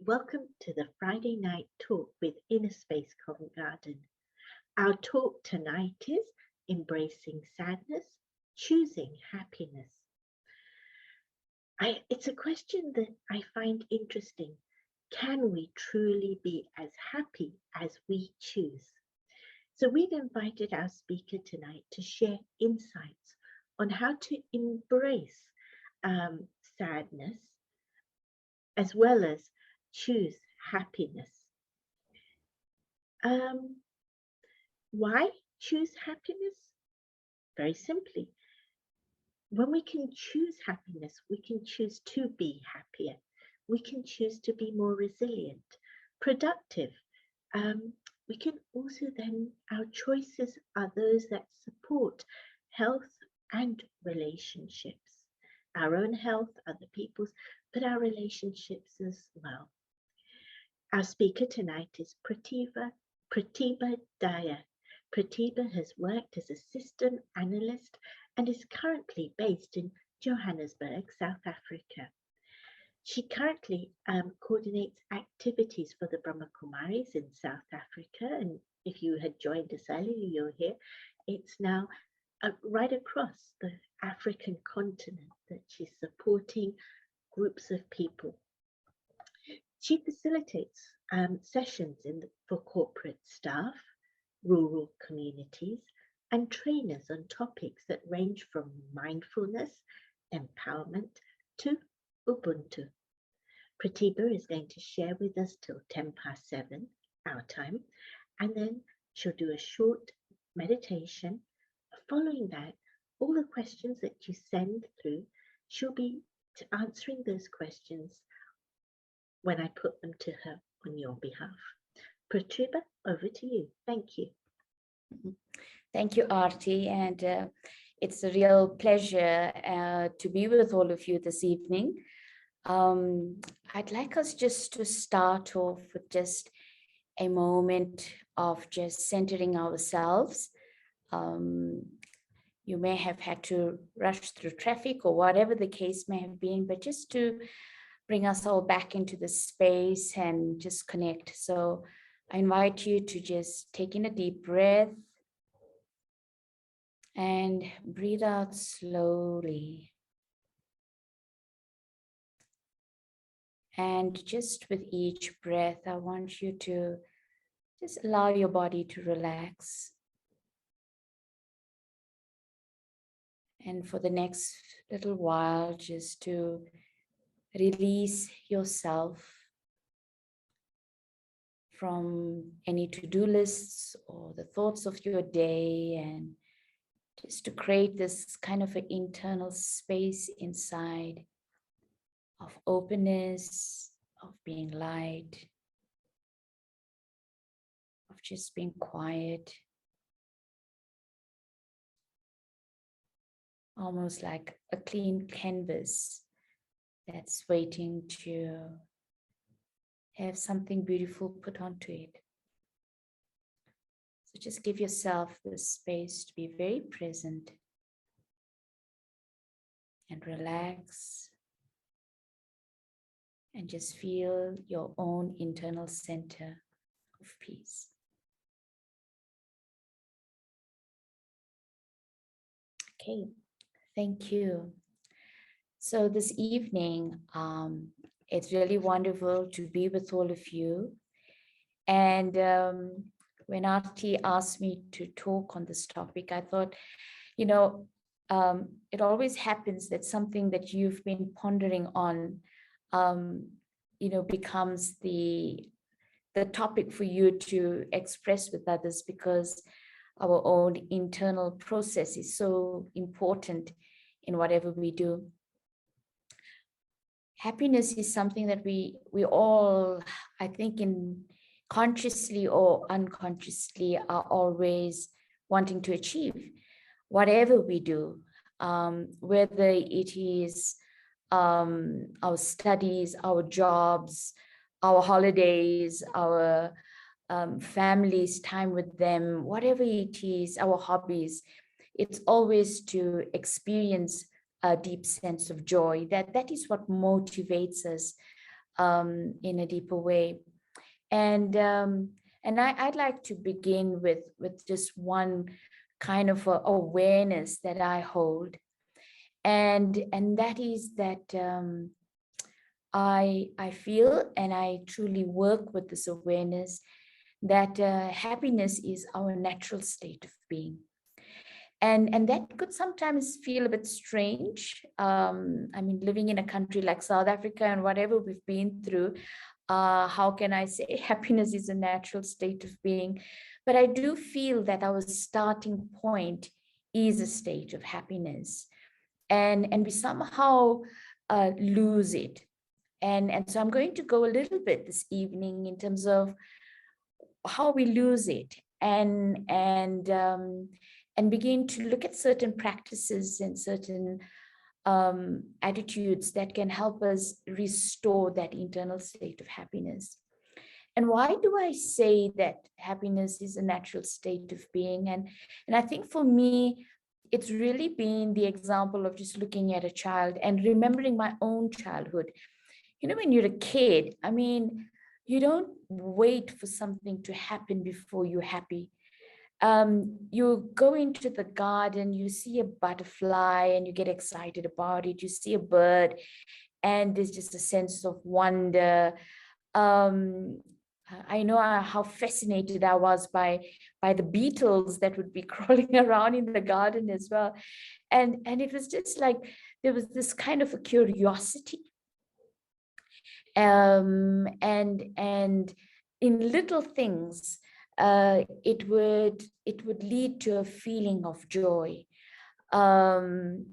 Welcome to the Friday night talk with Inner Space Covent Garden. Our talk tonight is Embracing Sadness, Choosing Happiness. It's a question that I find interesting. Can we truly be as happy as we choose? So we've invited our speaker tonight to share insights on how to embrace sadness as well as choose happiness. Why choose happiness? Very simply, when we can choose happiness, we can choose to be happier. We can choose to be more resilient, productive. We can also then, our choices are those that support health and relationships. Our own health, other people's, but our relationships as well. Our speaker tonight is Pratiba Daya. Pratiba has worked as a system analyst and is currently based in Johannesburg, South Africa. She currently coordinates activities for the Brahma Kumaris in South Africa. And if you had joined us earlier, you'll hear it's now right across the African continent that she's supporting groups of people. She facilitates sessions for corporate staff, rural communities, and trainers on topics that range from mindfulness, empowerment, to Ubuntu. Pratiba is going to share with us till 7:10 our time, and then she'll do a short meditation. Following that, all the questions that you send through, she'll be answering those questions when I put them to her on your behalf. Pratiba, over to you. Thank you. Thank you, Arti, and it's a real pleasure to be with all of you this evening. I'd like us just to start off with just a moment of just centering ourselves. You may have had to rush through traffic or whatever the case may have been, but just to bring us all back into the space and just connect. So I invite you to just take in a deep breath and breathe out slowly. And just with each breath, I want you to just allow your body to relax. And for the next little while, just to release yourself from any to-do lists or the thoughts of your day, and just to create this kind of an internal space inside of openness, of being light, of just being quiet, almost like a clean canvas that's waiting to have something beautiful put onto it. So just give yourself the space to be very present and relax, and just feel your own internal center of peace. Okay, thank you. So this evening, it's really wonderful to be with all of you. And when Arti asked me to talk on this topic, I thought, it always happens that something that you've been pondering on, becomes the topic for you to express with others, because our own internal process is so important in whatever we do. Happiness is something that we all, I think, in consciously or unconsciously, are always wanting to achieve, whatever we do, whether it is our studies, our jobs, our holidays, our families, time with them, whatever it is, our hobbies. It's always to experience a deep sense of joy. That is what motivates us in a deeper way. And I'd like to begin with just one kind of awareness that I hold, and that is that I feel, and I truly work with this awareness, that happiness is our natural state of being. And that could sometimes feel a bit strange. I mean, living in a country like South Africa and whatever we've been through, how can I say happiness is a natural state of being? But I do feel that our starting point is a state of happiness, and we somehow lose it. And so I'm going to go a little bit this evening in terms of how we lose it, and begin to look at certain practices and certain attitudes that can help us restore that internal state of happiness. And why do I say that happiness is a natural state of being? And I think for me, it's really been the example of just looking at a child and remembering my own childhood. When you're a kid, I mean, you don't wait for something to happen before you're happy. You go into the garden, you see a butterfly and you get excited about it. You see a bird and there's just a sense of wonder. Um, I know how fascinated I was by the beetles that would be crawling around in the garden as well. And it was just like there was this kind of a curiosity. And in little things, it would lead to a feeling of joy. And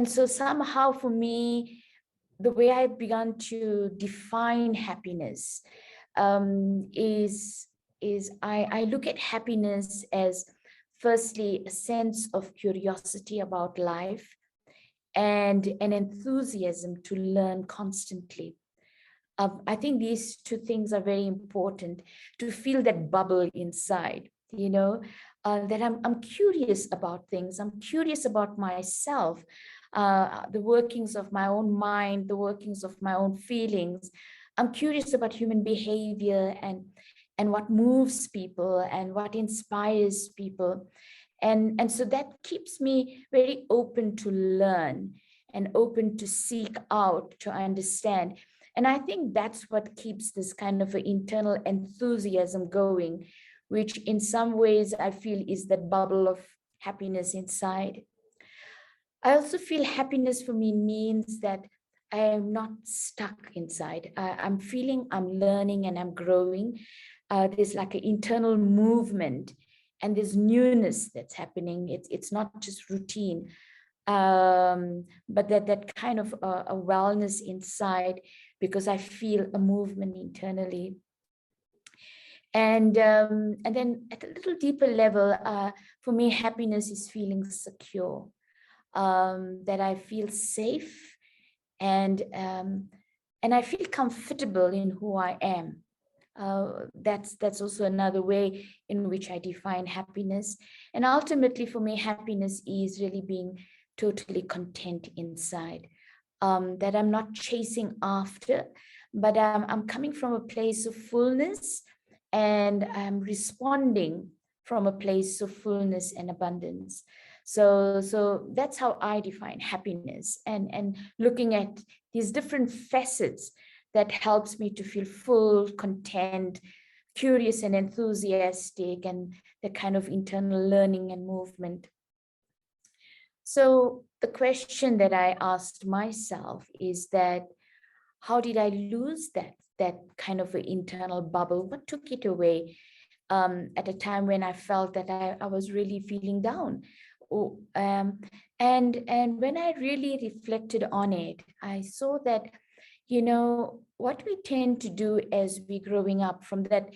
so somehow for me, the way I began to define happiness is I look at happiness as firstly a sense of curiosity about life and an enthusiasm to learn constantly. I think these two things are very important, to feel that bubble inside, that I'm curious about things. I'm curious about myself, the workings of my own mind, the workings of my own feelings. I'm curious about human behavior and what moves people and what inspires people. And so that keeps me very open to learn and open to seek out, to understand. And I think that's what keeps this kind of an internal enthusiasm going, which in some ways I feel is that bubble of happiness inside. I also feel happiness for me means that I am not stuck inside. I'm feeling I'm learning and I'm growing. There's like an internal movement and there's newness that's happening. It's not just routine, but that kind of a wellness inside, because I feel a movement internally. And then at a little deeper level, for me, happiness is feeling secure, that I feel safe, and I feel comfortable in who I am. That's also another way in which I define happiness. And ultimately, for me, happiness is really being totally content inside, that I'm not chasing after, but I'm coming from a place of fullness, and I'm responding from a place of fullness and abundance. So that's how I define happiness, and looking at these different facets that helps me to feel full, content, curious and enthusiastic, and the kind of internal learning and movement. So the question that I asked myself is that, how did I lose that kind of an internal bubble? What took it away at a time when I felt that I was really feeling down? And when I really reflected on it, I saw that, what we tend to do as we growing up from that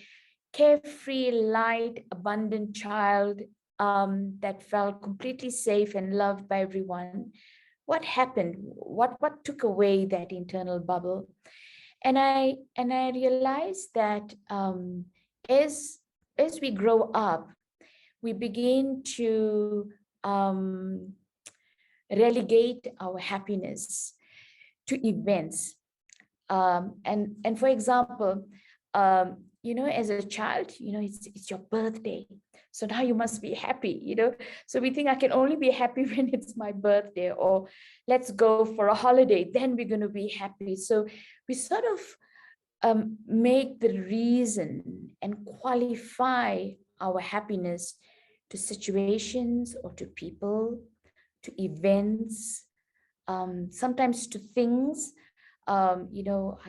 carefree, light, abundant child that felt completely safe and loved by everyone. What happened? What took away that internal bubble? And I realized that as we grow up, we begin to relegate our happiness to events. And for example, as a child, it's your birthday. So now you must be happy. So we think I can only be happy when it's my birthday, or let's go for a holiday, then we're going to be happy. So we sort of make the reason and qualify our happiness to situations or to people, to events, sometimes to things. I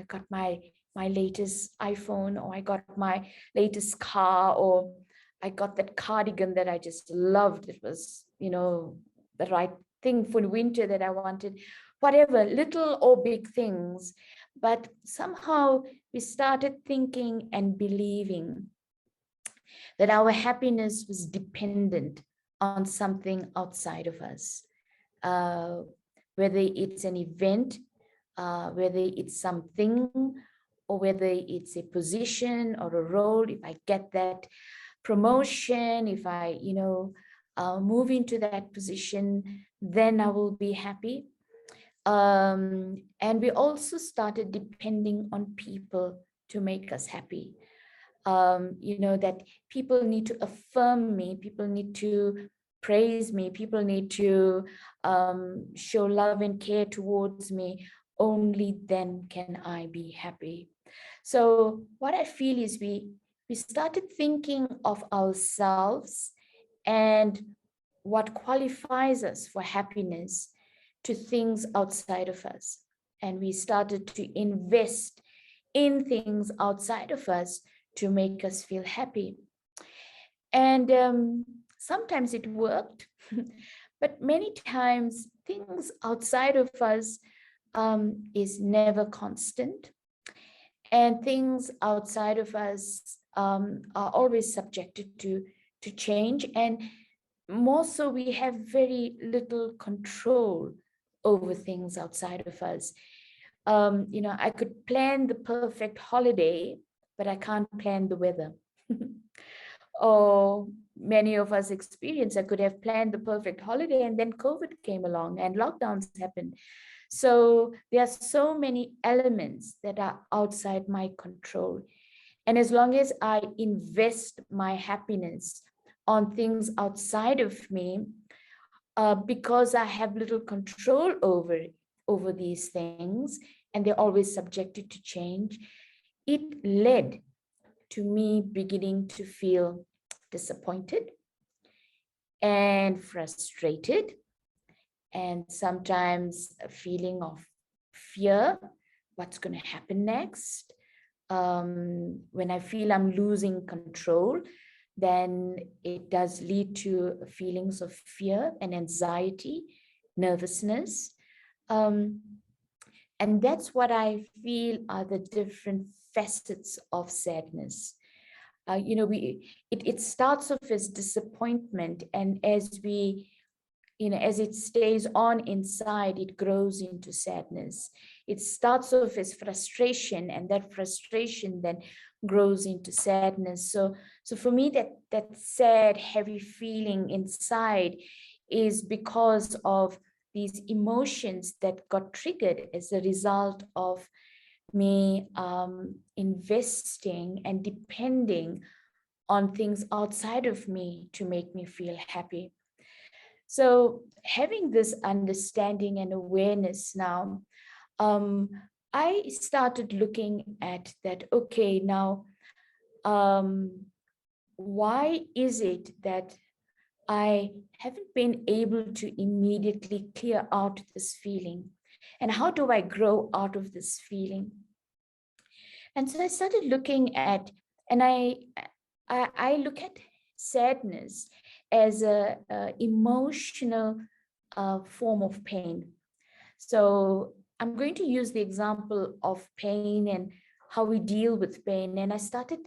got my latest iPhone, or I got my latest car, or I got that cardigan that I just loved. It was, the right thing for winter that I wanted, whatever, little or big things. But somehow we started thinking and believing that our happiness was dependent on something outside of us, uh, whether it's an event, whether it's something, or whether it's a position or a role. If I get that promotion, if I, move into that position, then I will be happy. And we also started depending on people to make us happy. That people need to affirm me, people need to praise me, people need to show love and care towards me. Only then can I be happy. So what I feel is we started thinking of ourselves and what qualifies us for happiness to things outside of us. And we started to invest in things outside of us to make us feel happy. And sometimes it worked, but many times things outside of us is never constant. And things outside of us are always subjected to change. And more so, we have very little control over things outside of us. I could plan the perfect holiday, but I can't plan the weather. Or many of us experience, I could have planned the perfect holiday and then COVID came along and lockdowns happened. So there are so many elements that are outside my control. And as long as I invest my happiness on things outside of me, because I have little control over these things, and they're always subjected to change, it led to me beginning to feel disappointed and frustrated, and sometimes a feeling of fear. What's going to happen next? When I feel I'm losing control, then it does lead to feelings of fear and anxiety, nervousness. Um, and that's what I feel are the different facets of sadness. It starts off as disappointment, and as it stays on inside, it grows into sadness. It starts off as frustration, and that frustration then grows into sadness. So for me, that sad, heavy feeling inside is because of these emotions that got triggered as a result of me investing and depending on things outside of me to make me feel happy. So having this understanding and awareness now, I started looking at that, okay, now, why is it that I haven't been able to immediately clear out this feeling? And how do I grow out of this feeling? And so I started looking at, and I look at sadness as a emotional form of pain. So I'm going to use the example of pain and how we deal with pain. And I started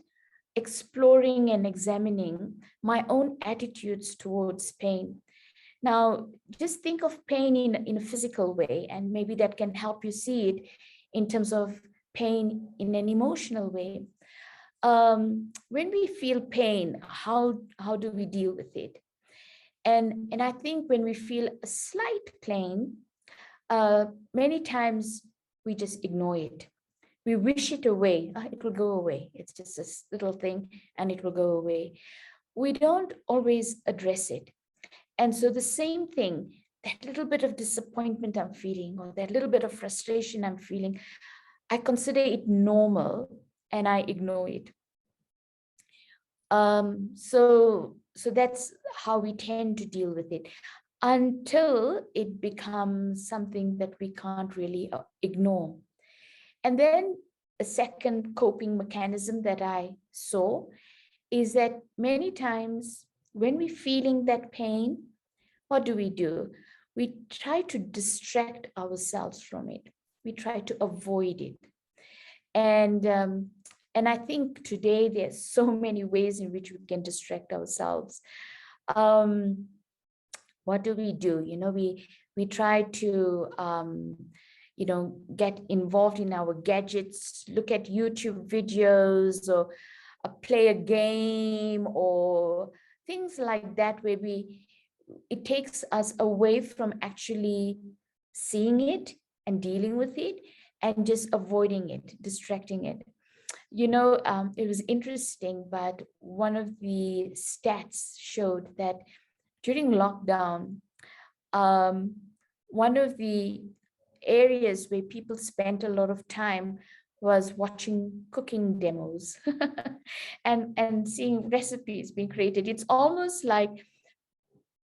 exploring and examining my own attitudes towards pain. Now, just think of pain in a physical way, and maybe that can help you see it in terms of pain in an emotional way. When we feel pain, how do we deal with it? And I think when we feel a slight pain, many times we just ignore it. we wish it away. It will go away. It's just this little thing and it will go away. We don't always address it. And so the same thing, that little bit of disappointment I'm feeling, or that little bit of frustration I'm feeling, I consider it normal and I ignore it. So that's how we tend to deal with it, until it becomes something that we can't really ignore. And then a second coping mechanism that I saw is that many times when we're feeling that pain, what do? We try to distract ourselves from it. We try to avoid it. And I think today there's so many ways in which we can distract ourselves. What do? We try to get involved in our gadgets, look at YouTube videos, or play a game, or things like that, where it takes us away from actually seeing it and dealing with it, and just avoiding it, distracting it. It was interesting, but one of the stats showed that during lockdown, one of the areas where people spent a lot of time was watching cooking demos and seeing recipes being created. It's almost like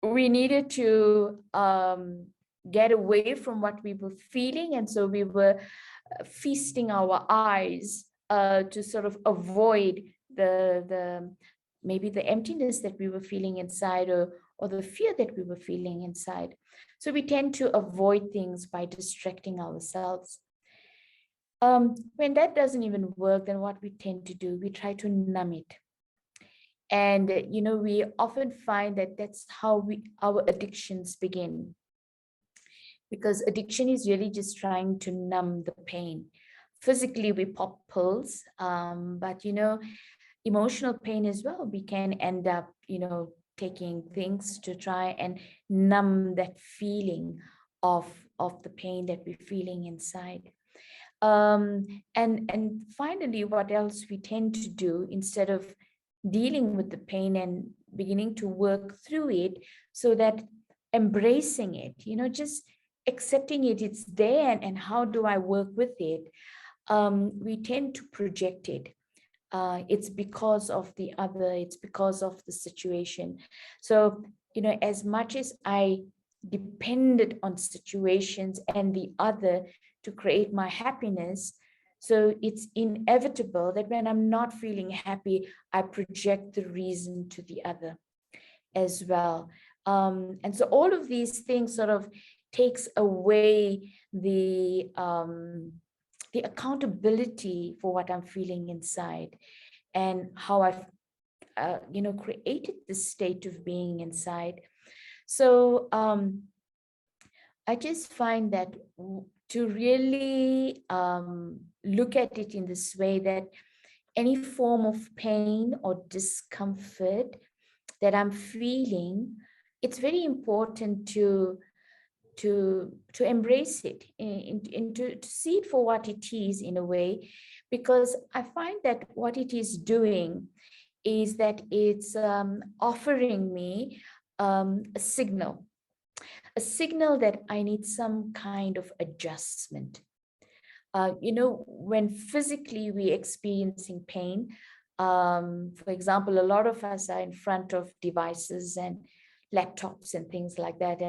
we needed to get away from what we were feeling, and so we were feasting our eyes to sort of avoid the maybe the emptiness that we were feeling inside, or the fear that we were feeling inside. So we tend to avoid things by distracting ourselves. When that doesn't even work, then what we tend to do, we try to numb it. And we often find that that's how our addictions begin, because addiction is really just trying to numb the pain. Physically, we pop pills, but emotional pain as well, we can end up taking things to try and numb that feeling of the pain that we're feeling inside. And finally, what else we tend to do, instead of dealing with the pain and beginning to work through it, so that embracing it, just accepting it, it's there, and how do I work with it? We tend to project it. It's because of the other, it's because of the situation. So, as much as I depended on situations and the other to create my happiness, so it's inevitable that when I'm not feeling happy, I project the reason to the other as well. And so all of these things sort of takes away the accountability for what I'm feeling inside, and how I've created this state of being inside. So I just find that to really look at it in this way, that any form of pain or discomfort that I'm feeling, it's very important to embrace it, and to see it for what it is, in a way, because I find that what it is doing is that it's offering me a signal that I need some kind of adjustment. When physically we're experiencing pain, for example, a lot of us are in front of devices and laptops and things like that,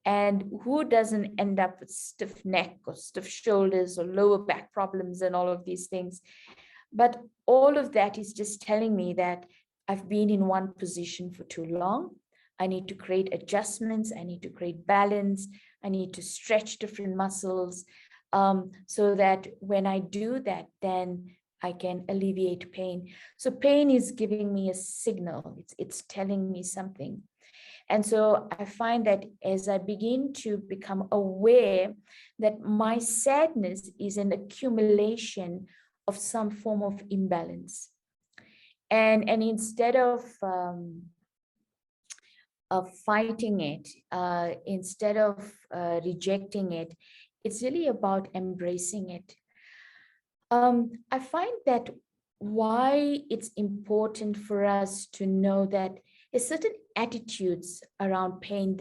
and who doesn't end up with stiff neck or stiff shoulders or lower back problems and all of these things? But all of that is just telling me that I've been in one position for too long. I need to create adjustments. I need to create balance. I need to stretch different muscles, so that when I do that, then I can alleviate pain. So pain is giving me a signal. It's telling me something. And so I find that as I begin to become aware that my sadness is an accumulation of some form of imbalance, and instead of fighting it, instead of rejecting it, it's really about embracing it. I find that why it's important for us to know that there's certain attitudes around pain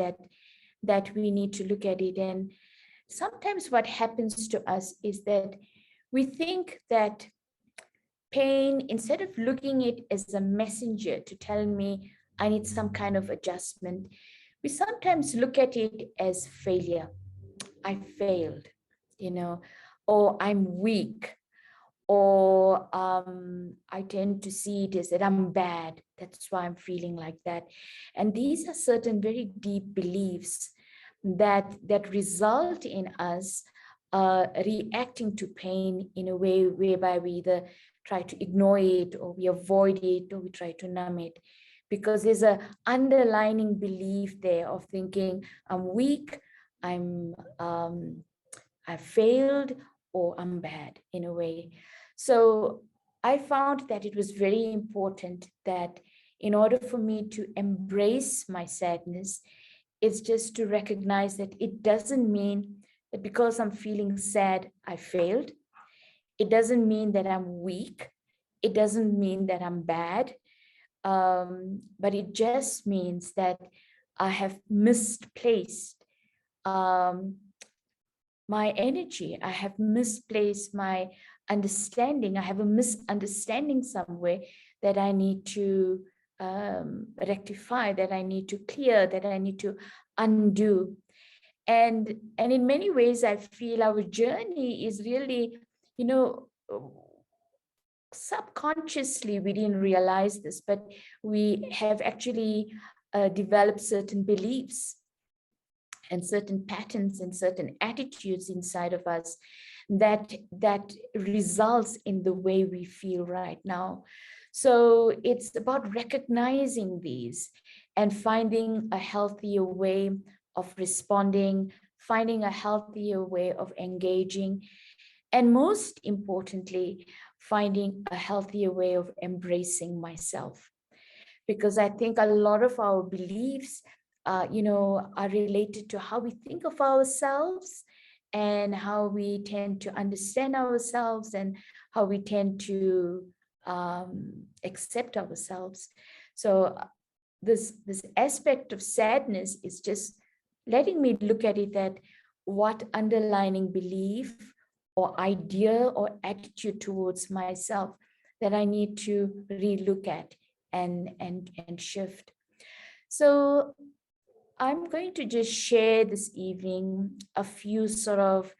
that we need to look at it. And sometimes what happens to us is that we think that pain, instead of looking at it as a messenger to tell me I need some kind of adjustment, we sometimes look at it as failure. I failed, you know, or I'm weak, or I tend to see it as that I'm bad. That's why I'm feeling like that. And these are certain very deep beliefs that result in us reacting to pain in a way whereby we either try to ignore it, or we avoid it, or we try to numb it, because there's a underlining belief there of thinking I'm weak, I'm I failed, or I'm bad in a way. So I found that it was very important that in order for me to embrace my sadness, it's just to recognize that it doesn't mean that because I'm feeling sad, I failed. It doesn't mean that I'm weak. It doesn't mean that I'm bad. But it just means that I have misplaced um, my energy. I have misplaced my understanding. I have a misunderstanding somewhere that I need to rectify, that I need to clear, that I need to undo. And in many ways, I feel our journey is really, you know, subconsciously we didn't realize this, but we have actually developed certain beliefs and certain patterns and certain attitudes inside of us that results in the way we feel right now. So it's about recognizing these and finding a healthier way of responding, finding a healthier way of engaging, and most importantly, finding a healthier way of embracing myself. Because I think a lot of our beliefs, are related to how we think of ourselves and how we tend to understand ourselves and how we tend to accept ourselves. So this aspect of sadness is just letting me look at it, that what underlying belief or idea or attitude towards myself that I need to relook at and shift. So I'm going to just share this evening a few sort of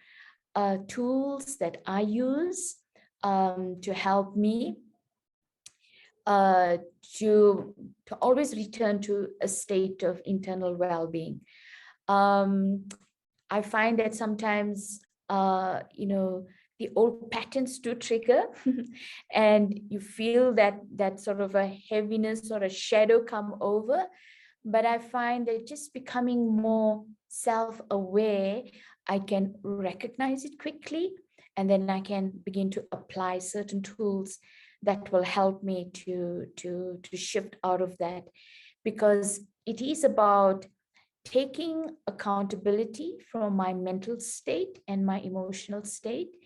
tools that I use to help me uh, to always return to a state of internal well-being. Um, I find that sometimes, the old patterns do trigger and you feel that sort of a heaviness or a shadow come over. But I find that just becoming more self-aware, I can recognize it quickly, and then I can begin to apply certain tools that will help me to shift out of that, because it is about taking accountability from my mental state and my emotional state,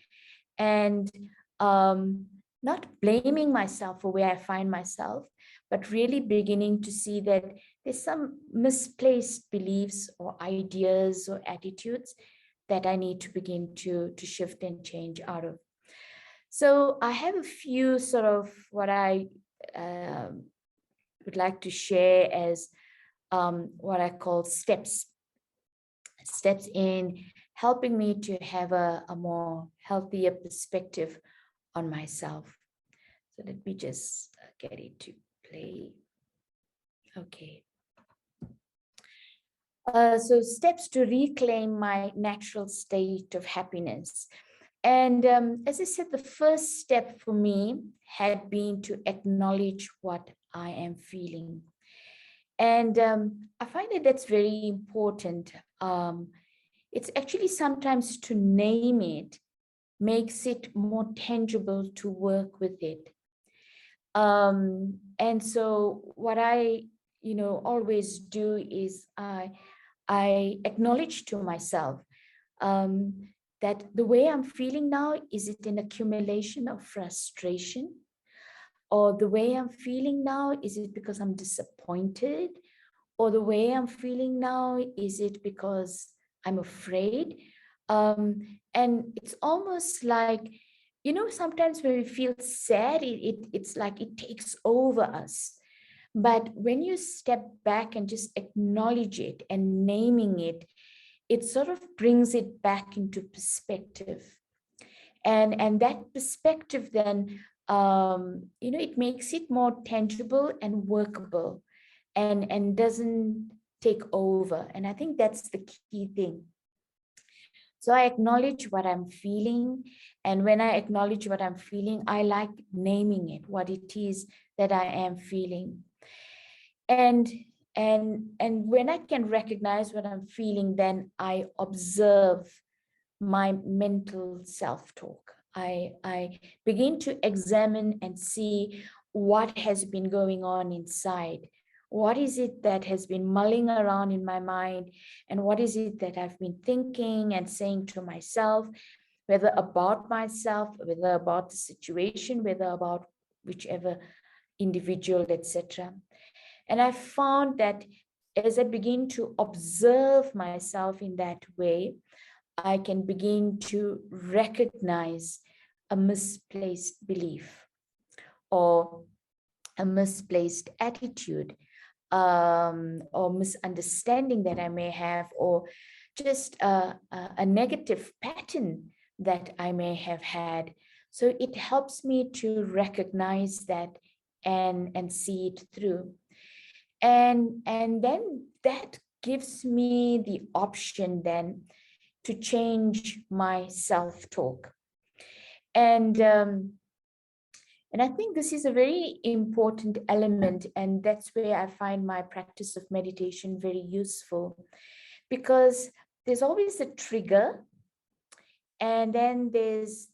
and not blaming myself for where I find myself, but really beginning to see that there's some misplaced beliefs or ideas or attitudes that I need to begin to shift and change out of. So I have a few sort of what I would like to share as what I call steps in helping me to have a more healthier perspective on myself. So let me just get it to play. Okay. So steps to reclaim my natural state of happiness. And as I said, the first step for me had been to acknowledge what I am feeling. And I find that that's very important. It's actually sometimes to name it makes it more tangible to work with it. And so what I, always do is I acknowledge to myself that the way I'm feeling now, is it an accumulation of frustration? Or the way I'm feeling now, is it because I'm disappointed? Or the way I'm feeling now, is it because I'm afraid? And it's almost like, sometimes when we feel sad, it's like it takes over us. But when you step back and just acknowledge it and naming it, it sort of brings it back into perspective. And that perspective then, it makes it more tangible and workable, and doesn't take over. And I think that's the key thing. So I acknowledge what I'm feeling. And when I acknowledge what I'm feeling, I like naming it, what it is that I am feeling. And when I can recognize what I'm feeling, then I observe my mental self-talk. I begin to examine and see what has been going on inside. What is it that has been mulling around in my mind? And what is it that I've been thinking and saying to myself, whether about myself, whether about the situation, whether about whichever individual, etc. And I found that as I begin to observe myself in that way, I can begin to recognize a misplaced belief or a misplaced attitude, or misunderstanding that I may have, or just a negative pattern that I may have had. So it helps me to recognize that and see it through. And then that gives me the option then to change my self-talk. And I think this is a very important element, and that's where I find my practice of meditation very useful, because there's always a trigger, and then there's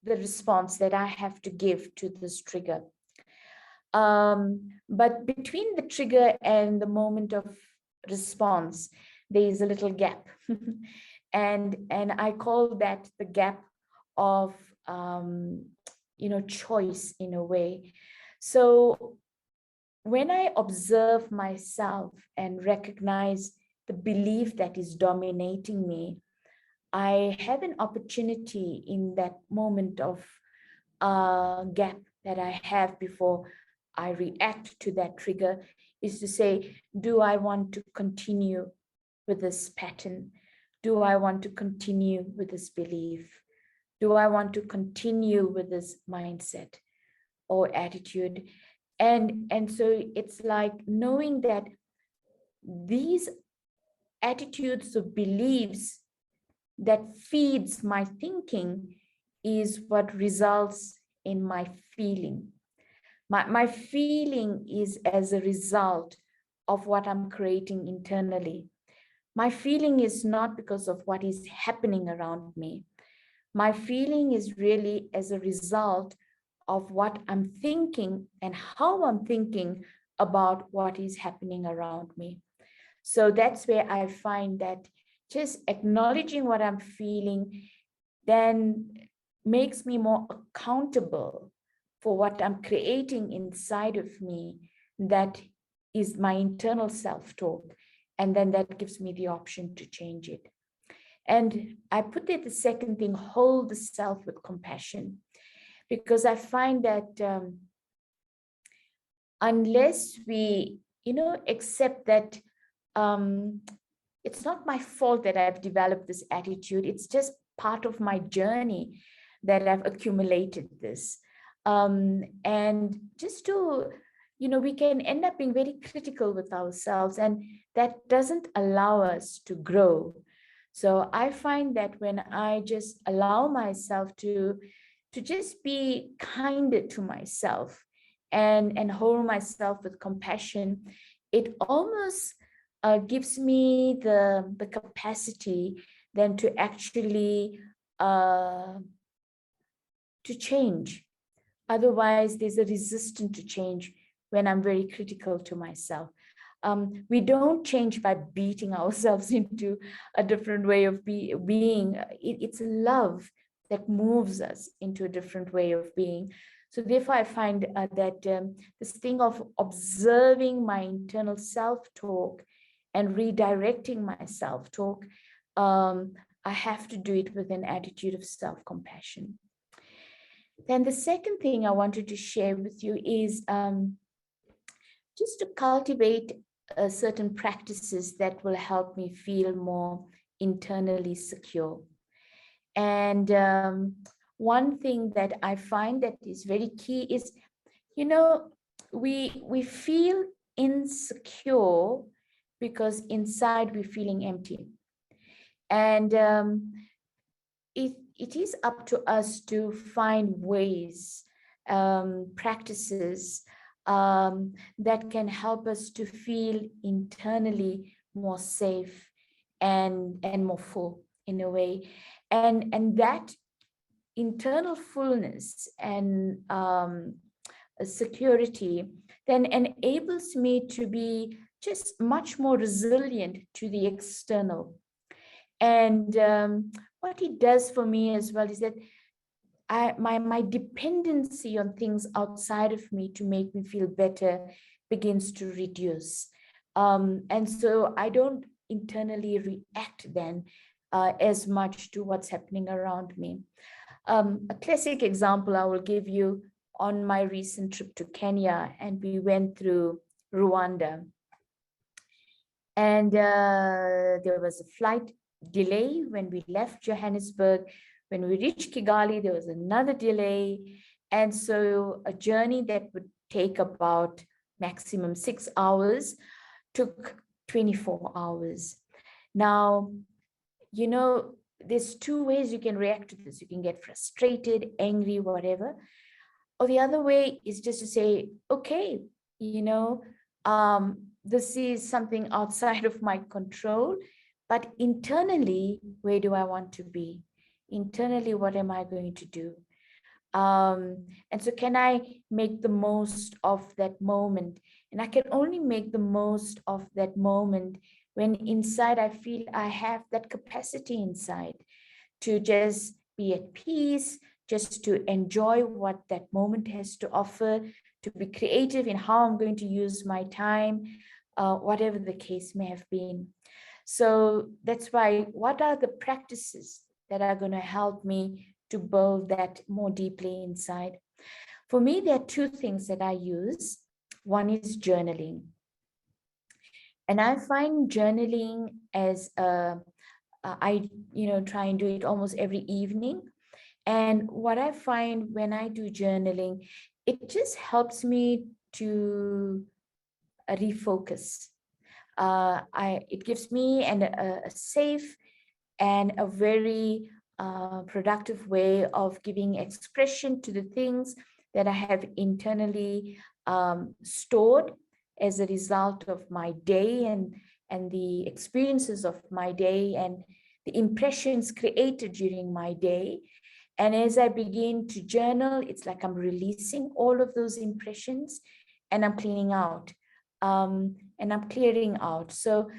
the response that I have to give to this trigger. But between the trigger and the moment of response, there is a little gap. and I call that the gap of choice, in a way. So when I observe myself and recognize the belief that is dominating me, I have an opportunity in that moment of gap that I have before I react to that trigger, is to say, do I want to continue with this pattern? Do I want to continue with this belief? Do I want to continue with this mindset or attitude? And so it's like knowing that these attitudes or beliefs that feeds my thinking is what results in my feeling. My feeling is as a result of what I'm creating internally. My feeling is not because of what is happening around me. My feeling is really as a result of what I'm thinking and how I'm thinking about what is happening around me. So that's where I find that just acknowledging what I'm feeling then makes me more accountable for what I'm creating inside of me. That is my internal self-talk. And then that gives me the option to change it. And I put there the second thing, hold the self with compassion, because I find that unless we, accept that it's not my fault that I've developed this attitude, it's just part of my journey that I've accumulated this. And just to, we can end up being very critical with ourselves, and that doesn't allow us to grow. So I find that when I just allow myself to just be kinder to myself and hold myself with compassion, it almost gives me the capacity then to actually to change. Otherwise, there's a resistance to change when I'm very critical to myself. We don't change by beating ourselves into a different way of being. It's love that moves us into a different way of being. So therefore, I find that this thing of observing my internal self-talk and redirecting my self-talk, I have to do it with an attitude of self-compassion. Then the second thing I wanted to share with you is just to cultivate certain practices that will help me feel more internally secure. And one thing that I find that is very key is, we feel insecure because inside we're feeling empty. And it is up to us to find ways, practices that can help us to feel internally more safe and more full in a way. And that internal fullness and security then enables me to be just much more resilient to the external. And what it does for me as well is that my dependency on things outside of me to make me feel better begins to reduce. And so I don't internally react then as much to what's happening around me. A classic example I will give you: on my recent trip to Kenya, and we went through Rwanda. And there was a flight delay when we left Johannesburg. When we reached Kigali, there was another delay. And so a journey that would take about maximum 6 hours took 24 hours. Now, there's two ways you can react to this. You can get frustrated, angry, whatever. Or the other way is just to say, okay, this is something outside of my control, but internally, where do I want to be? Internally, what am I going to do? And so can I make the most of that moment? And I can only make the most of that moment when inside I feel I have that capacity inside to just be at peace, just to enjoy what that moment has to offer, to be creative in how I'm going to use my time, whatever the case may have been. So that's why, what are the practices that are going to help me to build that more deeply inside? For me, there are two things that I use. One is journaling. And I find journaling as I try and do it almost every evening. And what I find when I do journaling, it just helps me to refocus. It gives me a safe and a very productive way of giving expression to the things that I have internally stored as a result of my day and the experiences of my day and the impressions created during my day. And as I begin to journal, it's like I'm releasing all of those impressions and I'm cleaning out. And I'm clearing out. So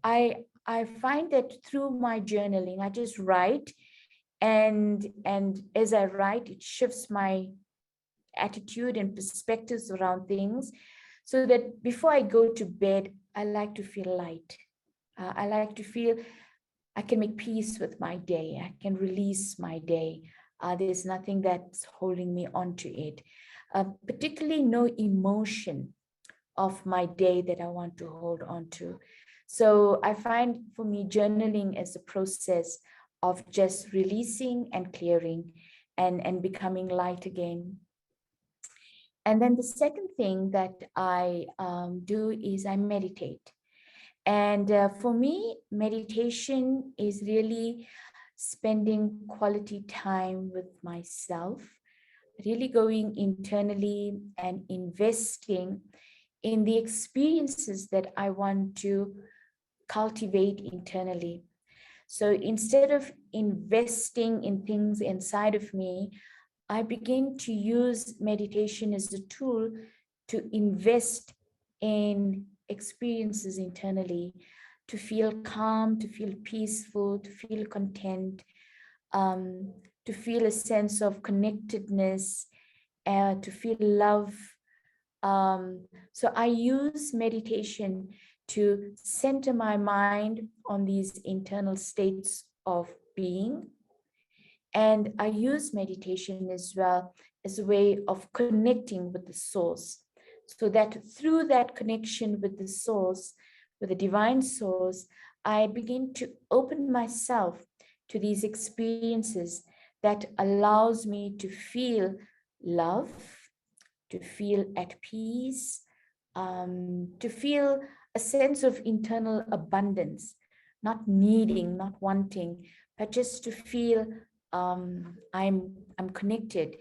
I find that through my journaling, I just write, and as I write, it shifts my attitude and perspectives around things, so that before I go to bed, I like to feel light. I like to feel I can make peace with my day. I can release my day. There's nothing that's holding me onto it, particularly no emotion of my day that I want to hold on to. So I find for me, journaling is a process of just releasing and clearing and becoming light again. And then the second thing that I do is I meditate. And for me, meditation is really spending quality time with myself, really going internally and investing in the experiences that I want to cultivate internally. So instead of investing in things inside of me, I begin to use meditation as a tool to invest in experiences internally, to feel calm, to feel peaceful, to feel content, to feel a sense of connectedness, to feel love. So I use meditation to center my mind on these internal states of being. And I use meditation as well as a way of connecting with the source, so that through that connection with the source, with the divine source, I begin to open myself to these experiences that allows me to feel love, to feel at peace, to feel a sense of internal abundance, not needing, not wanting, but just to feel I'm connected,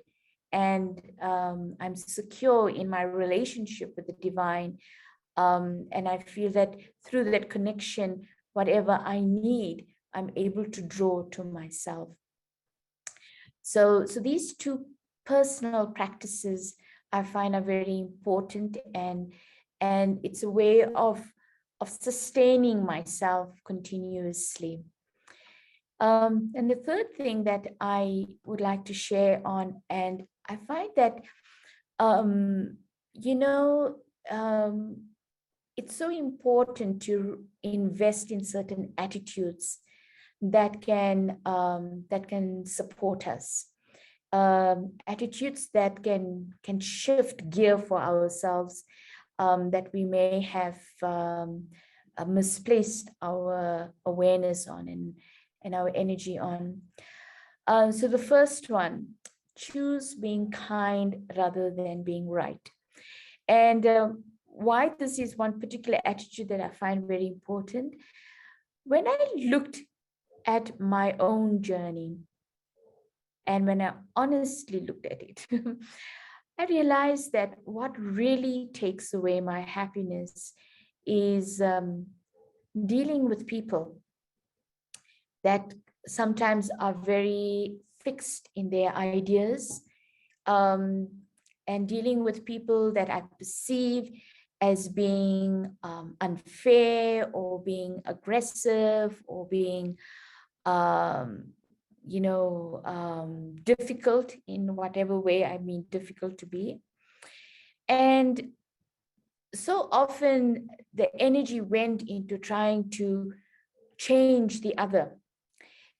and I'm secure in my relationship with the divine. And I feel that through that connection, whatever I need, I'm able to draw to myself. So these two personal practices I find are very important, and it's a way of sustaining myself continuously. And the third thing that I would like to share on, and I find that, you know, it's so important to invest in certain attitudes that can support us. Attitudes that can shift gear for ourselves, that we may have misplaced our awareness on and our energy on. So the first one, choose being kind rather than being right. And why this is one particular attitude that I find very important. When I looked at my own journey, and when I honestly looked at it, I realized that what really takes away my happiness is dealing with people that sometimes are very fixed in their ideas, and dealing with people that I perceive as being unfair, or being aggressive, or being difficult in whatever way I mean difficult to be. And so often the energy went into trying to change the other,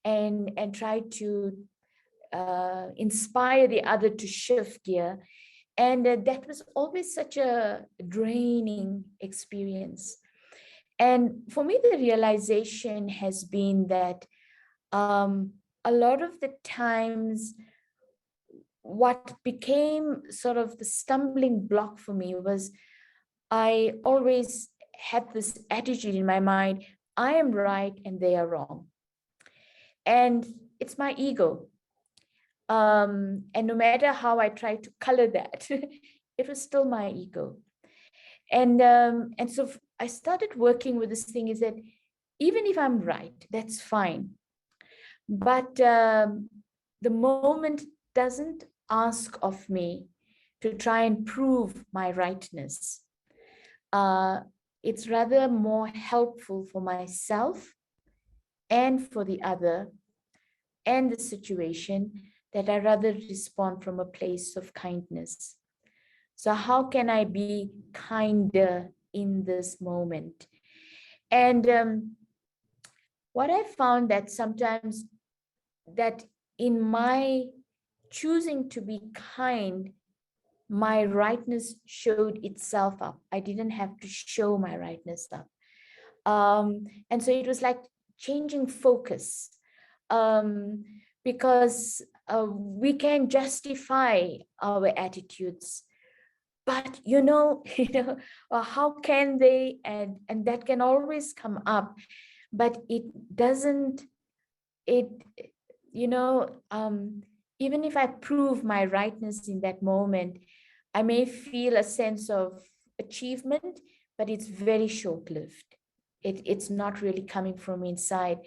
and try to inspire the other to shift gear. And that was always such a draining experience. And for me, the realization has been that a lot of the times, what became sort of the stumbling block for me was I always had this attitude in my mind: I am right and they are wrong. And it's my ego. And no matter how I tried to color that, it was still my ego. And so I started working with this thing, is that even if I'm right, that's fine. But the moment doesn't ask of me to try and prove my rightness. It's rather more helpful for myself and for the other and the situation that I rather respond from a place of kindness. So how can I be kinder in this moment? And what I found that sometimes that in my choosing to be kind, my rightness showed itself up. I didn't have to show my rightness up. And so it was like changing focus, because we can justify our attitudes, but how can they? And that can always come up, but it doesn't. It even if I prove my rightness in that moment, I may feel a sense of achievement, but it's very short-lived. It's not really coming from inside.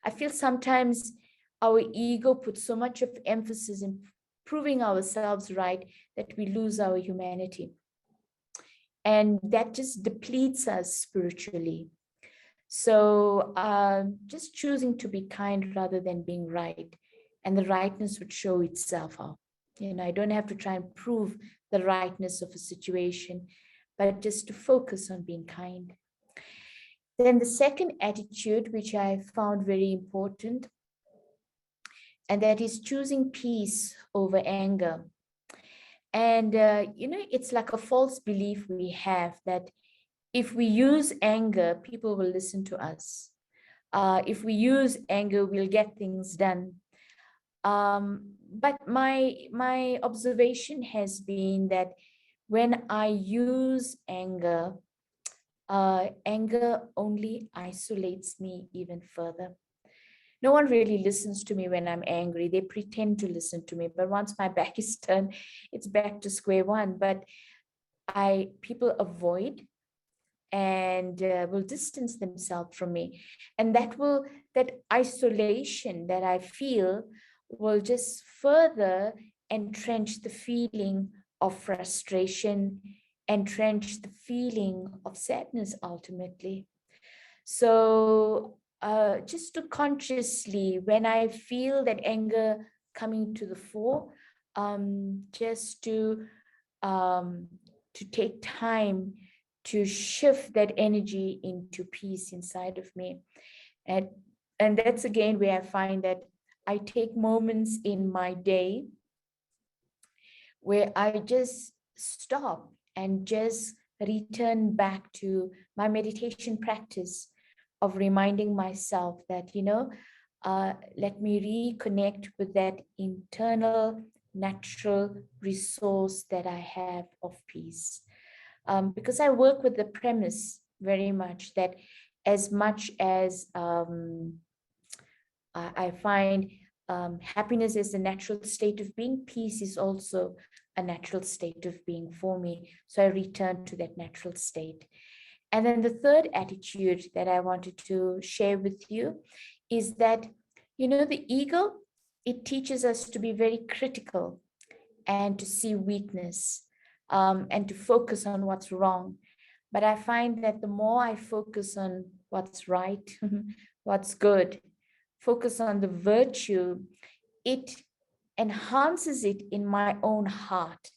I feel sometimes our ego puts so much of emphasis in proving ourselves right that we lose our humanity. And that just depletes us spiritually. So just choosing to be kind rather than being right, and the rightness would show itself out. I don't have to try and prove the rightness of a situation, but just to focus on being kind. Then the second attitude, which I found very important, and that is choosing peace over anger. And, it's like a false belief we have that if we use anger, people will listen to us. If we use anger, we'll get things done. But my observation has been that when I use anger, anger only isolates me even further. No one really listens to me when I'm angry. They pretend to listen to me, but once my back is turned, it's back to square one. But people avoid and will distance themselves from me, and that isolation that I feel will just further entrench the feeling of frustration, entrench the feeling of sadness ultimately. So just to consciously, when I feel that anger coming to the fore, just to take time to shift that energy into peace inside of me. And that's again where I find that I take moments in my day where I just stop and just return back to my meditation practice of reminding myself that, let me reconnect with that internal natural resource that I have of peace. Because I work with the premise very much that as much as I find happiness is a natural state of being, peace is also a natural state of being for me. So I return to that natural state. And then the third attitude that I wanted to share with you is that, the ego, it teaches us to be very critical and to see weakness, and to focus on what's wrong. But I find that the more I focus on what's right, what's good, focus on the virtue, it enhances it in my own heart.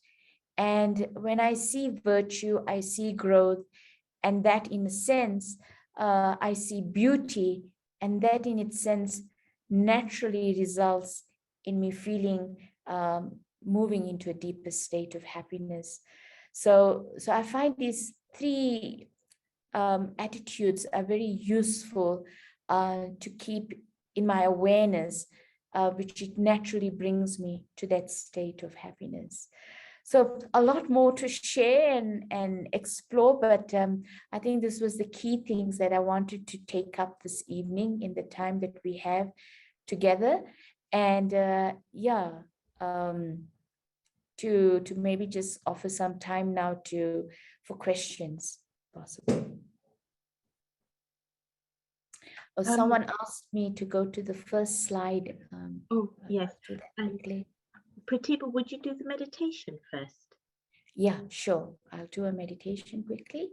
And when I see virtue, I see growth, and that in a sense, I see beauty, and that in its sense naturally results in me feeling moving into a deeper state of happiness. So I find these three attitudes are very useful to keep in my awareness, which it naturally brings me to that state of happiness. So a lot more to share and explore, but I think this was the key things that I wanted to take up this evening in the time that we have together. And to maybe just offer some time now for questions, possible. Oh, someone asked me to go to the first slide. Yes. Do that quickly. Pratiba, would you do the meditation first? Yeah, sure. I'll do a meditation quickly.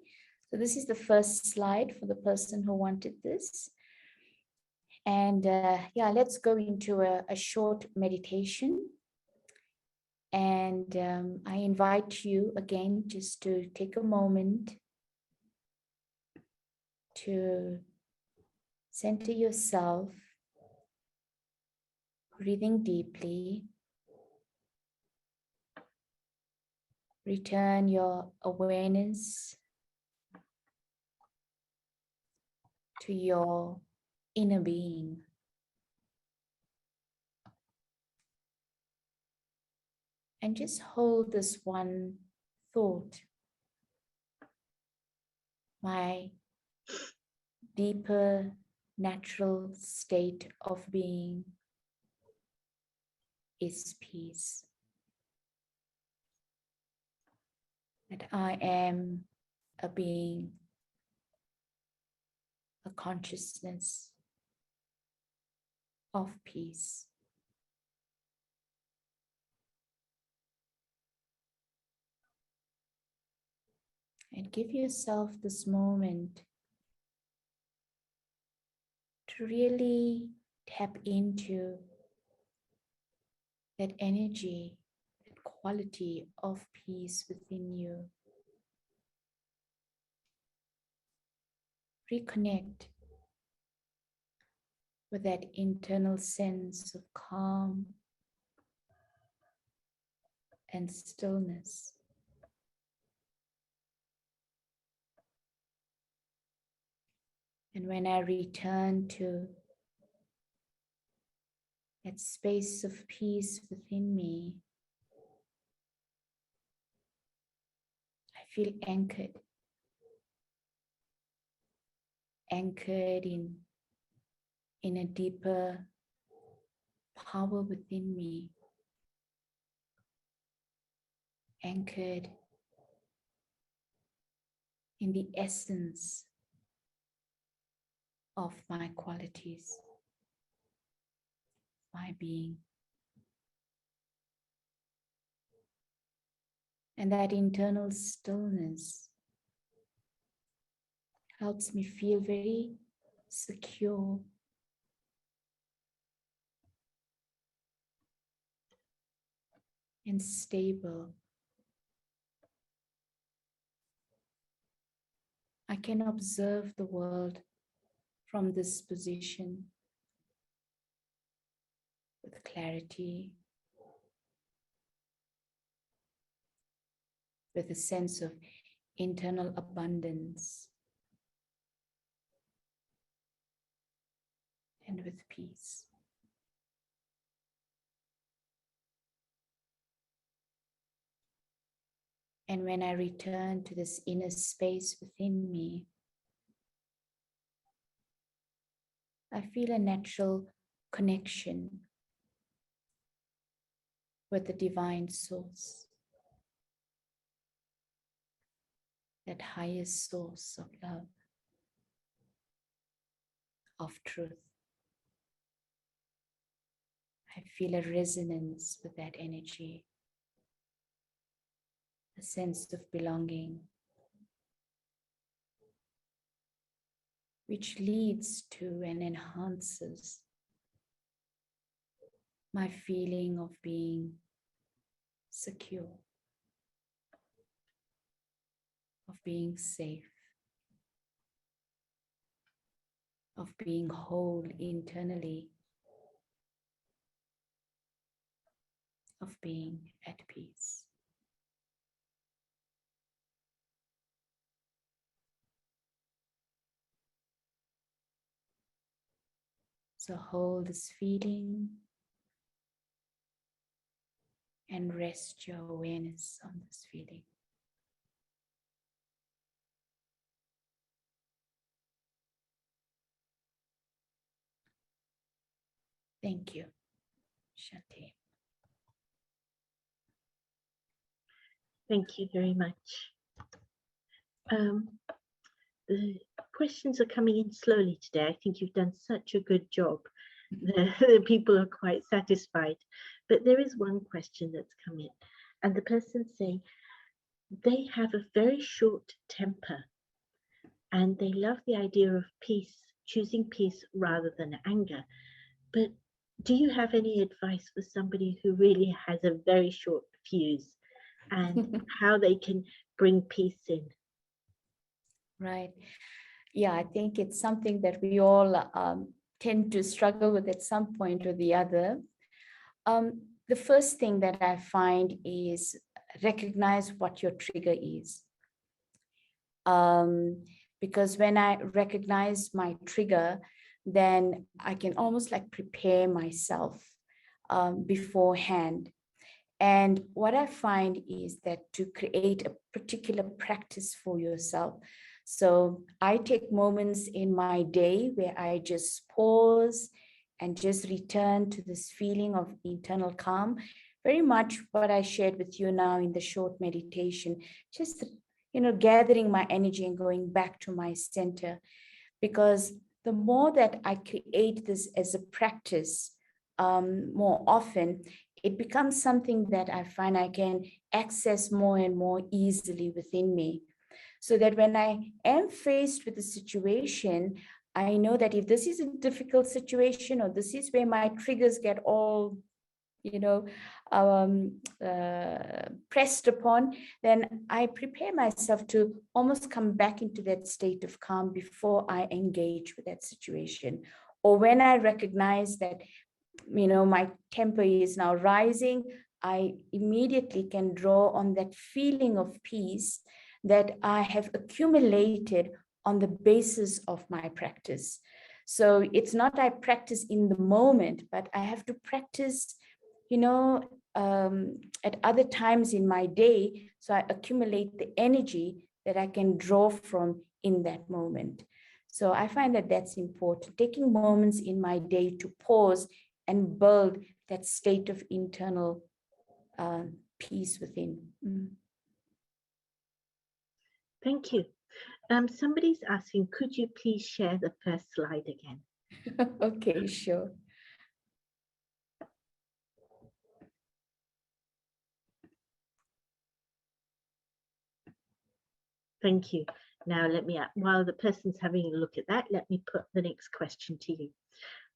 So this is the first slide for the person who wanted this. And let's go into a short meditation. And I invite you again just to take a moment to center yourself, breathing deeply. Return your awareness to your inner being. And just hold this one thought. My deeper natural state of being is peace. That I am a being, a consciousness of peace. And give yourself this moment to really tap into that energy, that quality of peace within you. Reconnect with that internal sense of calm and stillness. And when I return to that space of peace within me, I feel anchored in a deeper power within me, anchored in the essence of my qualities, my being. And that internal stillness helps me feel very secure and stable. I can observe the world from this position with clarity, with a sense of internal abundance, and with peace. And when I return to this inner space within me, I feel a natural connection with the divine source, that highest source of love, of truth. I feel a resonance with that energy, a sense of belonging, which leads to and enhances my feeling of being secure, of being safe, of being whole internally, of being at peace. So hold this feeling and rest your awareness on this feeling. Thank you, Shanti. Thank you very much. The questions are coming in slowly today. I think you've done such a good job. The people are quite satisfied. But there is one question that's come in, and the person's saying they have a very short temper and they love the idea of peace, choosing peace rather than anger. But do you have any advice for somebody who really has a very short fuse and how they can bring peace in? Right. Yeah, I think it's something that we all tend to struggle with at some point or the other. The first thing that I find is recognize what your trigger is. Because when I recognize my trigger, then I can almost like prepare myself beforehand. And what I find is that to create a particular practice for yourself. So I take moments in my day where I just pause and just return to this feeling of internal calm. Very much what I shared with you now in the short meditation, just, gathering my energy and going back to my center. Because the more that I create this as a practice more often, it becomes something that I find I can access more and more easily within me. so that when I am faced with a situation, I know that if this is a difficult situation, or this is where my triggers get all, pressed upon, then I prepare myself to almost come back into that state of calm before I engage with that situation. Or when I recognize that, my temper is now rising, I immediately can draw on that feeling of peace that I have accumulated on the basis of my practice. So it's not I practice in the moment, but I have to practice, at other times in my day. So I accumulate the energy that I can draw from in that moment. So I find that that's important, taking moments in my day to pause and build that state of internal peace within. Thank you. Somebody's asking, could you please share the first slide again? Okay, sure. Thank you. Now while the person's having a look at that, let me put the next question to you.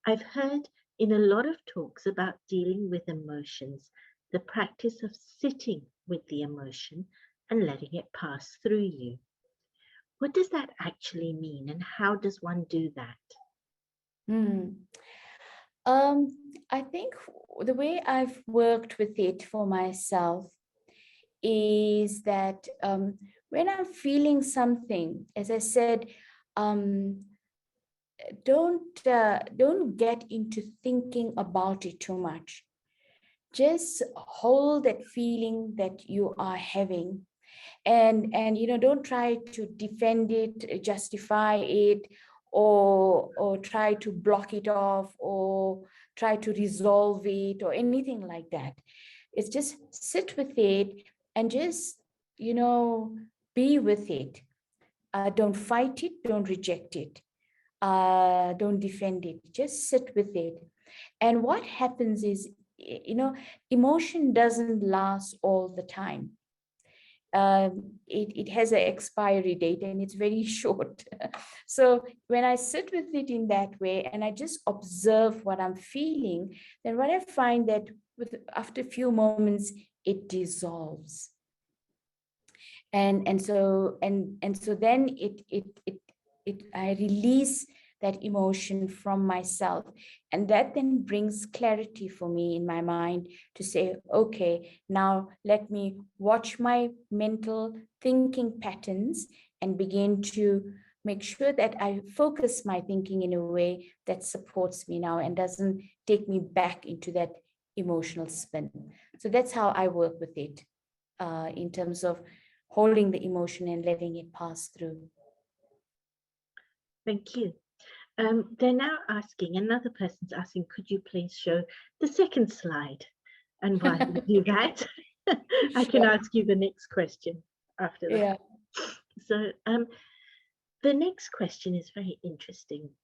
I've heard in a lot of talks about dealing with emotions, the practice of sitting with the emotion and letting it pass through you. What does that actually mean, and how does one do that? I think the way I've worked with it for myself is that when I'm feeling something, as I said, don't get into thinking about it too much. Just hold that feeling that you are having, and don't try to defend it, justify it, or try to block it off, or try to resolve it, or anything like that. It's just sit with it and just be with it. Don't fight it, don't reject it, don't defend it, just sit with it. And what happens is, emotion doesn't last all the time. It has an expiry date, and it's very short. So when I sit with it in that way and I just observe what I'm feeling, then what I find that after a few moments, it dissolves. And so then I release that emotion from myself, and that then brings clarity for me in my mind to say, okay, now let me watch my mental thinking patterns and begin to make sure that I focus my thinking in a way that supports me now and doesn't take me back into that emotional spin. So that's how I work with it, in terms of holding the emotion and letting it pass through. Thank you. They're now asking, another person's asking, could you please show the second slide? And while you do that, I can ask you the next question after that. Yeah. So the next question is very interesting.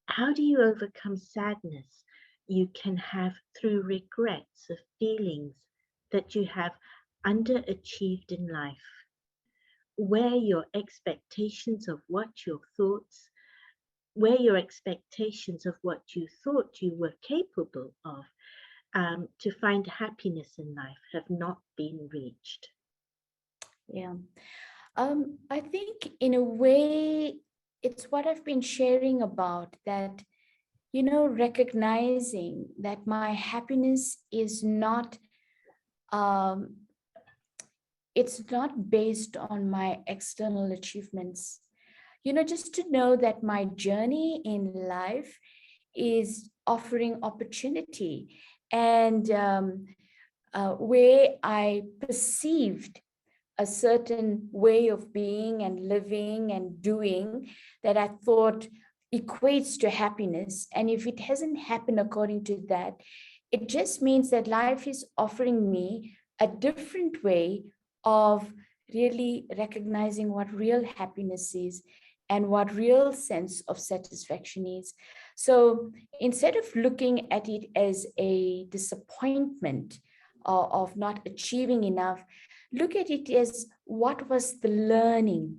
How do you overcome sadness you can have through regrets of feelings that you have underachieved in life, where your expectations of what you thought you were capable of to find happiness in life have not been reached? Yeah. I think in a way, it's what I've been sharing about, that, recognizing that my happiness is not, it's not based on my external achievements. Just to know that my journey in life is offering opportunity, and where I perceived a certain way of being and living and doing that I thought equates to happiness. And if it hasn't happened according to that, it just means that life is offering me a different way of really recognizing what real happiness is and what real sense of satisfaction is. So instead of looking at it as a disappointment of not achieving enough, look at it as what was the learning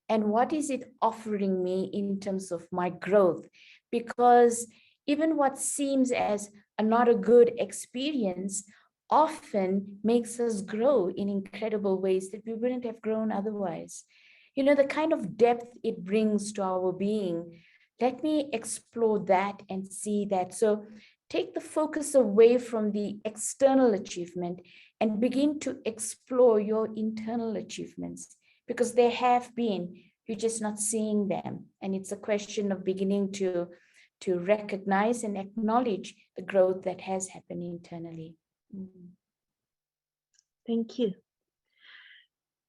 and what is it offering me in terms of my growth. Because even what seems as not a good experience often makes us grow in incredible ways that we wouldn't have grown otherwise. You know, the kind of depth it brings to our being. Let me explore that and see that. So take the focus away from the external achievement and begin to explore your internal achievements, because they have been, you're just not seeing them. And it's a question of beginning to recognize and acknowledge the growth that has happened internally. Thank you.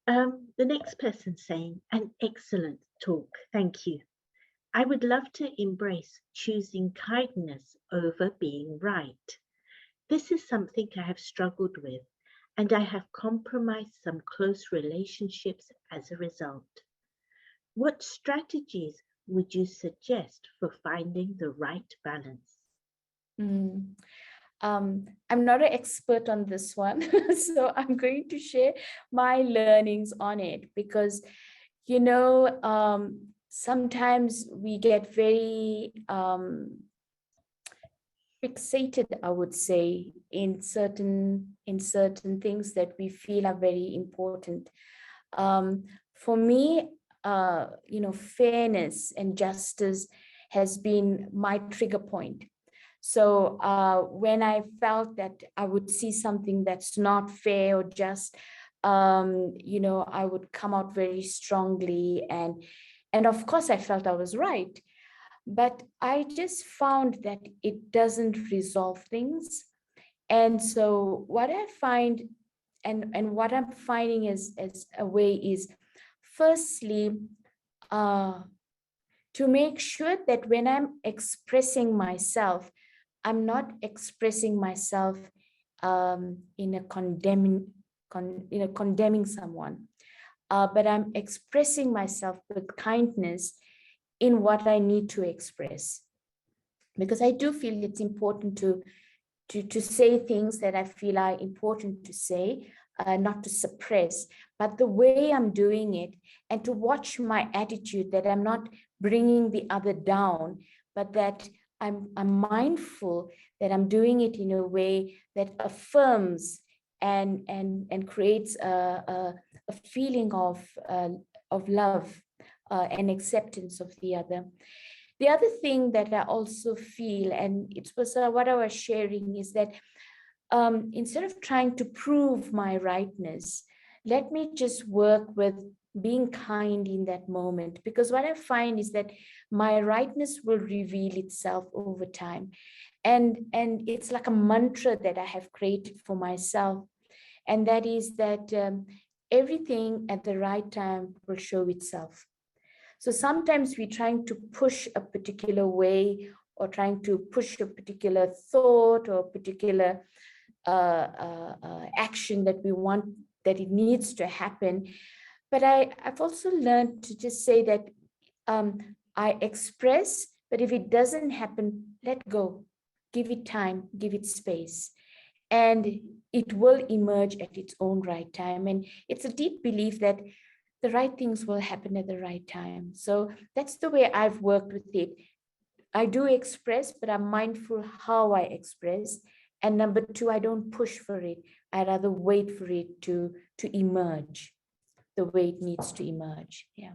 The next person saying, an excellent talk. Thank you. I would love to embrace choosing kindness over being right. This is something I have struggled with, and I have compromised some close relationships as a result. What strategies would you suggest for finding the right balance? I'm not an expert on this one, so I'm going to share my learnings on it, because, you know, sometimes we get very fixated, I would say, in certain things that we feel are very important. For me, you know, fairness and justice has been my trigger point. So when I felt that I would see something that's not fair or just, you know, I would come out very strongly, and of course I felt I was right. But I just found that it doesn't resolve things. And so what I find, and what I'm finding as a way is, firstly, to make sure that when I'm expressing myself, I'm not expressing myself in a condemning someone, but I'm expressing myself with kindness in what I need to express. Because I do feel it's important to say things that I feel are important to say, not to suppress, but the way I'm doing it, and to watch my attitude, that I'm not bringing the other down, but that I'm mindful that I'm doing it in a way that affirms and creates a feeling of love and acceptance of the other. The other thing that I also feel, and it was what I was sharing, is that instead of trying to prove my rightness, let me just work with being kind in that moment. Because what I find is that my rightness will reveal itself over time. And it's like a mantra that I have created for myself. And that is that everything at the right time will show itself. So sometimes we're trying to push a particular way, or trying to push a particular thought or a particular action that we want, that it needs to happen. But I've also learned to just say that I express, but if it doesn't happen, let go, give it time, give it space, and it will emerge at its own right time. And it's a deep belief that the right things will happen at the right time. So that's the way I've worked with it. I do express, but I'm mindful how I express. And number two, I don't push for it. I rather wait for it to emerge the way it needs to emerge. Yeah.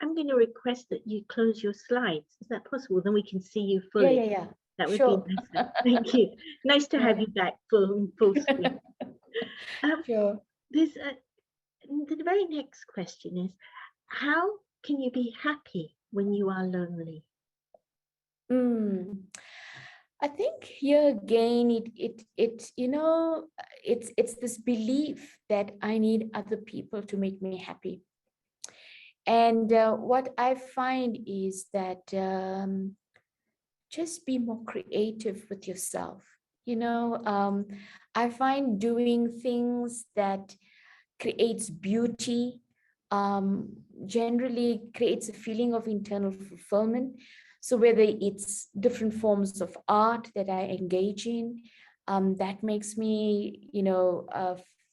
I'm going to request that you close your slides. Is that possible? Then we can see you fully. Yeah. That would Sure. be nice. Thank you. Nice to have you back full screen. Sure. There's the very next question is, how can you be happy when you are lonely? I think here again, it you know, it's this belief that I need other people to make me happy. And what I find is that just be more creative with yourself. You know, I find doing things that creates beauty, generally creates a feeling of internal fulfillment. So whether it's different forms of art that I engage in, that makes me,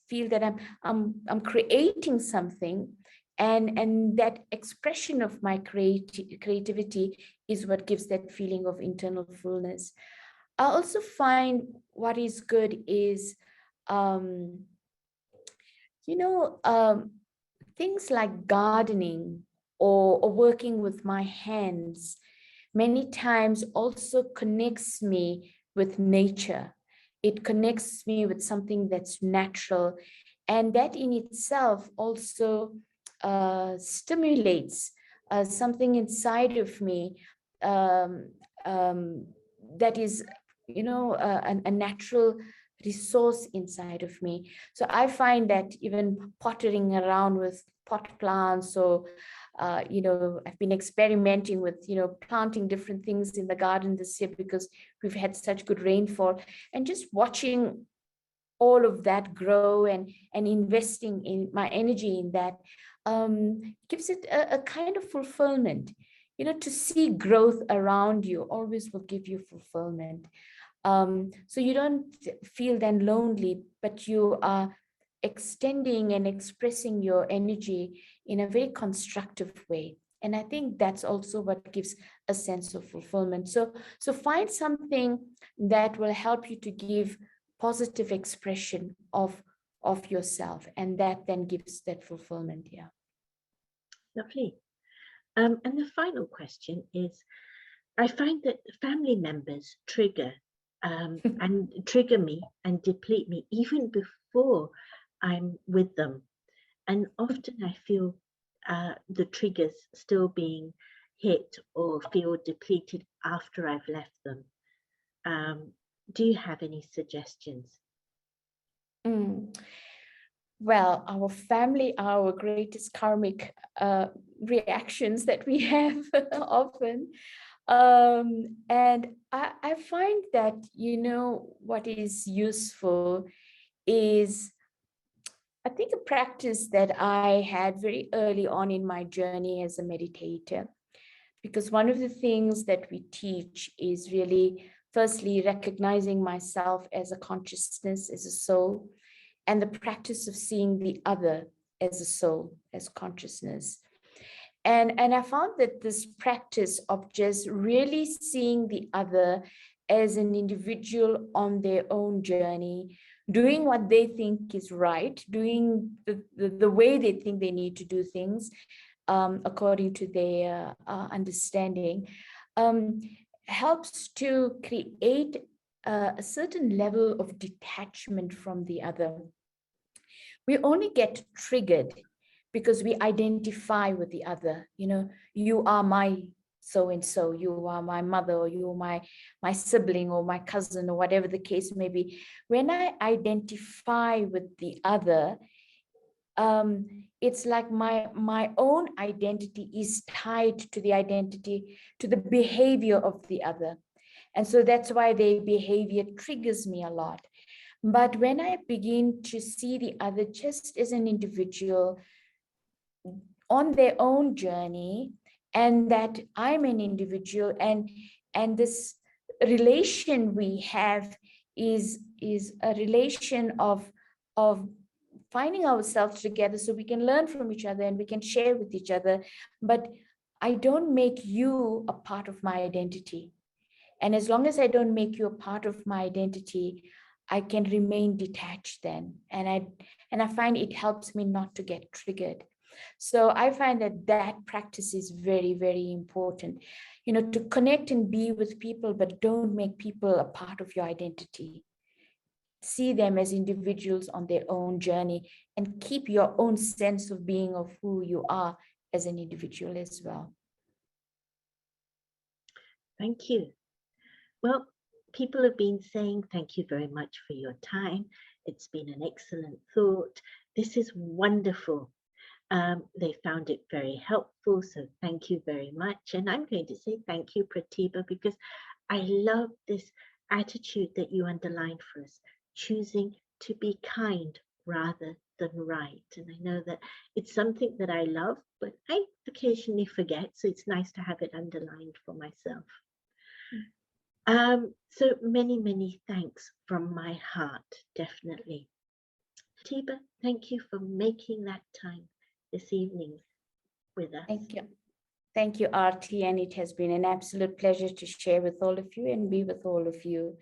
feel that I'm creating something, and that expression of my creativity is what gives that feeling of internal fullness. I also find what is good is, um, you know, um, things like gardening, or working with my hands many times also connects me with nature. It connects me with something that's natural. And that in itself also stimulates something inside of me, um, um, that is, a natural resource inside of me. So I find that even pottering around with pot plants, or I've been experimenting with, planting different things in the garden this year because we've had such good rainfall, and just watching all of that grow, and investing in my energy in that, gives it a kind of fulfillment. To see growth around you always will give you fulfillment. So you don't feel then lonely, but you are extending and expressing your energy in a very constructive way. And I think that's also what gives a sense of fulfillment. So find something that will help you to give positive expression of yourself, and that then gives that fulfillment. Yeah. Lovely. And the final question is, I find that family members trigger and trigger me and deplete me even before I'm with them. And often I feel the triggers still being hit or feel depleted after I've left them. Do you have any suggestions? Mm. Well, our family are our greatest karmic reactions that we have often. And I find that, what is useful is, I think, a practice that I had very early on in my journey as a meditator. Because one of the things that we teach is really, firstly, recognizing myself as a consciousness, as a soul, and the practice of seeing the other as a soul, as consciousness. And I found that this practice of just really seeing the other as an individual on their own journey, doing what they think is right, doing the way they think they need to do things, according to their understanding, um, helps to create a certain level of detachment from the other. We only get triggered because we identify with the other. You are my so and so, you are my mother, or you are my sibling, or my cousin, or whatever the case may be. When I identify with the other, it's like my own identity is tied to the identity, to the behavior of the other. And so that's why their behavior triggers me a lot. But when I begin to see the other just as an individual on their own journey, and that I'm an individual, and this relation we have is a relation of finding ourselves together so we can learn from each other and we can share with each other. But I don't make you a part of my identity. And as long as I don't make you a part of my identity, I can remain detached then. And I find it helps me not to get triggered. So I find that practice is very, very important, to connect and be with people, but don't make people a part of your identity. See them as individuals on their own journey, and keep your own sense of being, of who you are as an individual as well. Thank you. Well, people have been saying thank you very much for your time. It's been an excellent thought. This is wonderful. They found it very helpful, so thank you very much. And I'm going to say thank you, Pratiba, because I love this attitude that you underlined for us, choosing to be kind rather than right. And I know that it's something that I love, but I occasionally forget, so it's nice to have it underlined for myself. So many thanks from my heart, definitely. Pratiba, thank you for making that time this evening with us. Thank you. Thank you, Arti, and it has been an absolute pleasure to share with all of you and be with all of you.